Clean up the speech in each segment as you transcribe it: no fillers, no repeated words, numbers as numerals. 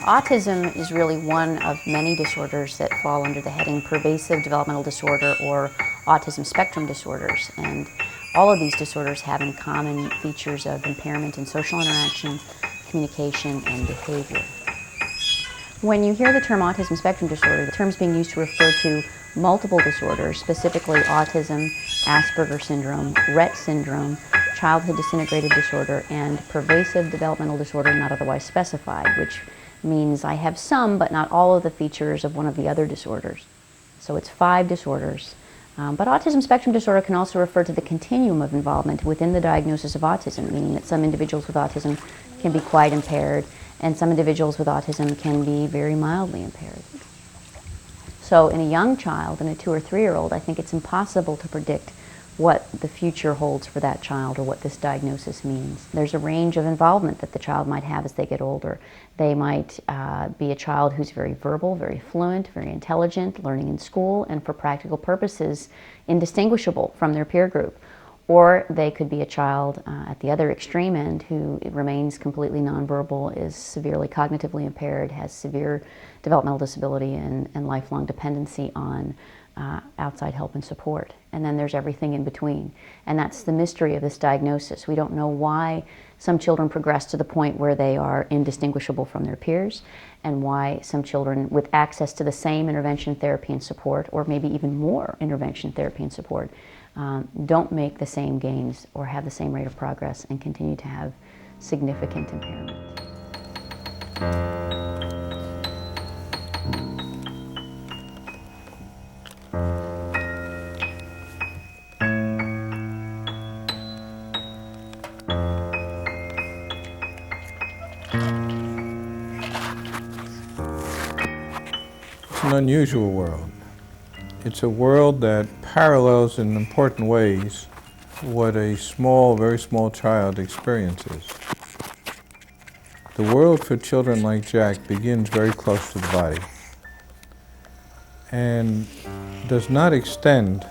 Autism is really one of many disorders that fall under the heading pervasive developmental disorder or autism spectrum disorders. And all of these disorders have in common features of impairment in social interaction, communication, and behavior. When you hear the term autism spectrum disorder, the term is being used to refer to multiple disorders, specifically autism, Asperger syndrome, Rett syndrome, childhood disintegrated disorder, and pervasive developmental disorder not otherwise specified, which means I have some but not all of the features of one of the other disorders. So it's 5 disorders. But autism spectrum disorder can also refer to the continuum of involvement within the diagnosis of autism, meaning that some individuals with autism can be quite impaired and some individuals with autism can be very mildly impaired. So in a young child, in a 2 or 3-year-old, I think it's impossible to predict what the future holds for that child or what this diagnosis means. There's a range of involvement that the child might have as they get older. They might be a child who's very verbal, very fluent, very intelligent, learning in school, and for practical purposes, indistinguishable from their peer group. Or they could be a child at the other extreme end who remains completely nonverbal, is severely cognitively impaired, has severe developmental disability and lifelong dependency on outside help and support. And then there's everything in between. And that's the mystery of this diagnosis. We don't know why some children progress to the point where they are indistinguishable from their peers, and why some children with access to the same intervention, therapy, and support, or maybe even more intervention, therapy, and support, don't make the same gains or have the same rate of progress and continue to have significant impairment. It's an unusual world. It's a world that parallels in important ways what a small, very small child experiences. The world for children like Jack begins very close to the body and does not extend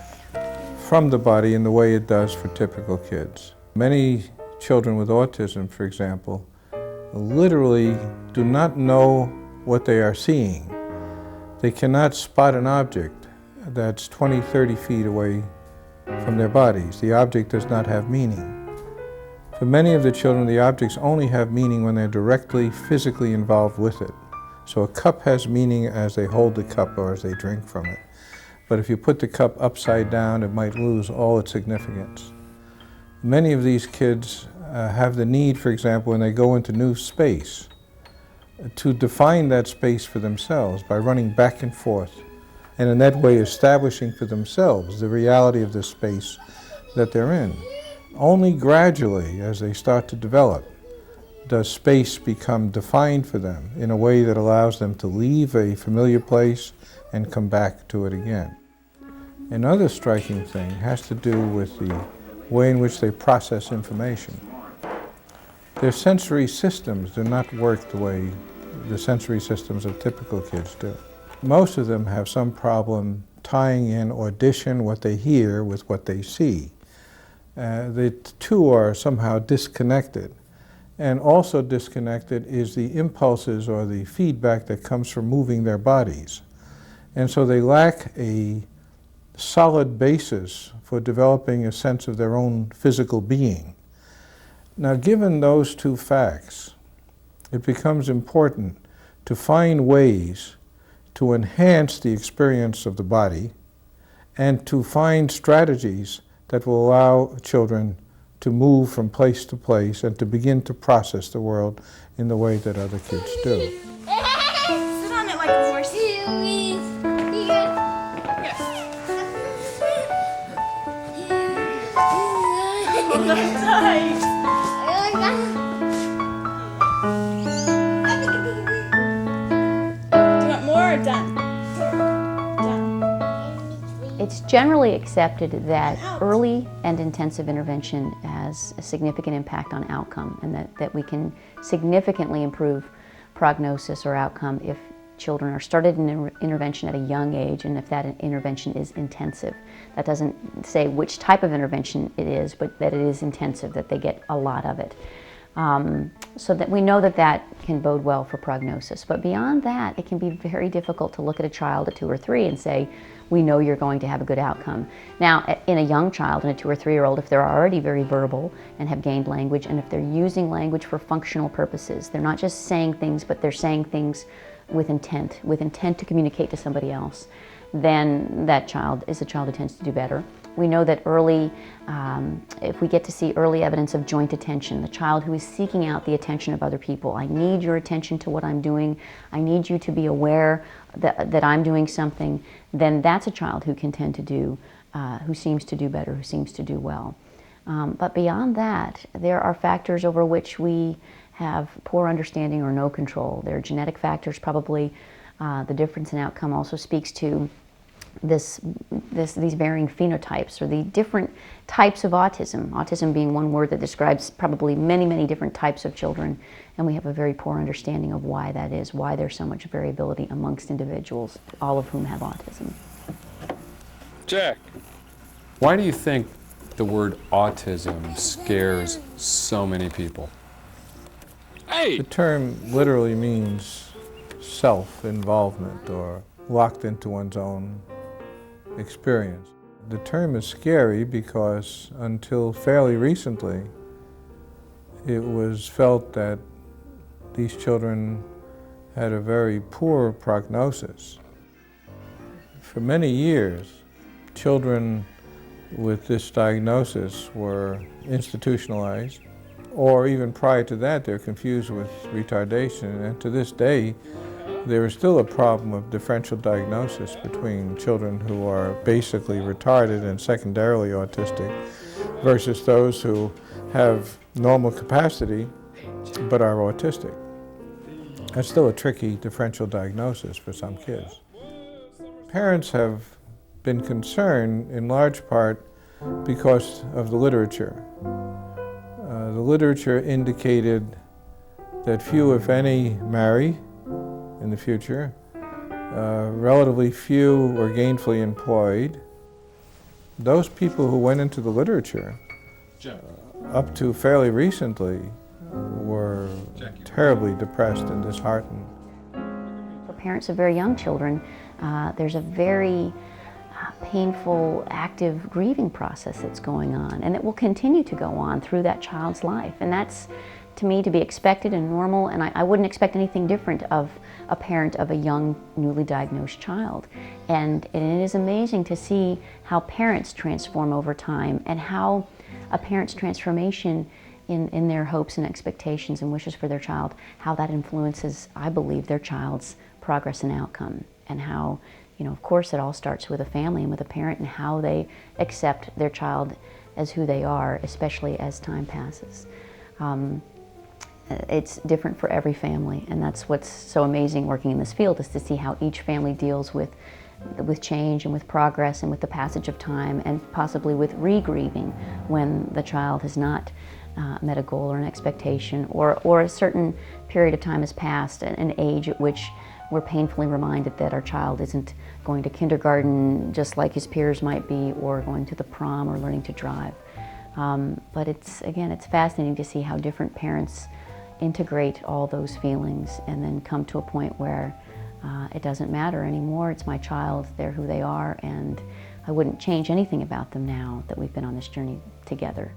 from the body in the way it does for typical kids. Many children with autism, for example, literally do not know what they are seeing. They cannot spot an object that's 20, 30 feet away from their bodies. The object does not have meaning. For many of the children, the objects only have meaning when they're directly, physically involved with it. So a cup has meaning as they hold the cup or as they drink from it. But if you put the cup upside down, it might lose all its significance. Many of these kids have the need, for example, when they go into new space, to define that space for themselves by running back and forth, and in that way establishing for themselves the reality of the space that they're in. Only gradually, as they start to develop, does space become defined for them in a way that allows them to leave a familiar place and come back to it again. Another striking thing has to do with the way in which they process information. Their sensory systems do not work the way the sensory systems of typical kids do. Most of them have some problem tying in audition, what they hear, with what they see. The two are somehow disconnected. And also disconnected is the impulses or the feedback that comes from moving their bodies. And so they lack a solid basis for developing a sense of their own physical being. Now, given those two facts, it becomes important to find ways to enhance the experience of the body and to find strategies that will allow children to move from place to place and to begin to process the world in the way that other kids do. Sit on it like a horse. Oh, that's nice. Do you want more or done? It's generally accepted that early and intensive intervention has a significant impact on outcome, and that we can significantly improve prognosis or outcome if children are started in intervention at a young age, and if that intervention is intensive. That doesn't say which type of intervention it is, but that it is intensive, that they get a lot of it. So that we know that that can bode well for prognosis. But beyond that, it can be very difficult to look at a child at 2 or 3 and say, we know you're going to have a good outcome. Now, in a young child, in a 2 or 3-year-old, if they're already very verbal and have gained language, and if they're using language for functional purposes, they're not just saying things, but they're saying things with intent to communicate to somebody else, then that child is a child who tends to do better. We know that early, if we get to see early evidence of joint attention, the child who is seeking out the attention of other people, I need your attention to what I'm doing, I need you to be aware that I'm doing something, then that's a child who can tend to do, who seems to do better, who seems to do well. But beyond that, there are factors over which we have poor understanding or no control. There are genetic factors probably. The difference in outcome also speaks to these varying phenotypes, or the different types of autism. Autism being one word that describes probably many, many different types of children, and we have a very poor understanding of why that is, why there's so much variability amongst individuals, all of whom have autism. Jack, why do you think the word autism scares so many people? Hey! The term literally means self-involvement or locked into one's own experience. The term is scary because until fairly recently, it was felt that these children had a very poor prognosis. For many years, children with this diagnosis were institutionalized, or even prior to that, they're confused with retardation, and to this day, there is still a problem of differential diagnosis between children who are basically retarded and secondarily autistic versus those who have normal capacity but are autistic. That's still a tricky differential diagnosis for some kids. Parents have been concerned in large part because of the literature. The literature indicated that few, if any, marry in the future, relatively few were gainfully employed. Those people who went into the literature up to fairly recently were terribly depressed and disheartened. For parents of very young children, there's a very painful, active grieving process that's going on, and it will continue to go on through that child's life. And that's, to me, to be expected and normal, and I wouldn't expect anything different of a parent of a young, newly diagnosed child. And it is amazing to see how parents transform over time, and how a parent's transformation in their hopes and expectations and wishes for their child, how that influences, I believe, their child's progress and outcome, and how, you know, of course, it all starts with a family and with a parent, and how they accept their child as who they are, especially as time passes. It's different for every family, and that's what's so amazing working in this field, is to see how each family deals with change and with progress and with the passage of time, and possibly with re-grieving when the child has not met a goal or an expectation, or a certain period of time has passed, an age at which we're painfully reminded that our child isn't going to kindergarten just like his peers might be, or going to the prom, or learning to drive. But it's fascinating to see how different parents integrate all those feelings and then come to a point where it doesn't matter anymore. It's my child, they're who they are, and I wouldn't change anything about them now that we've been on this journey together.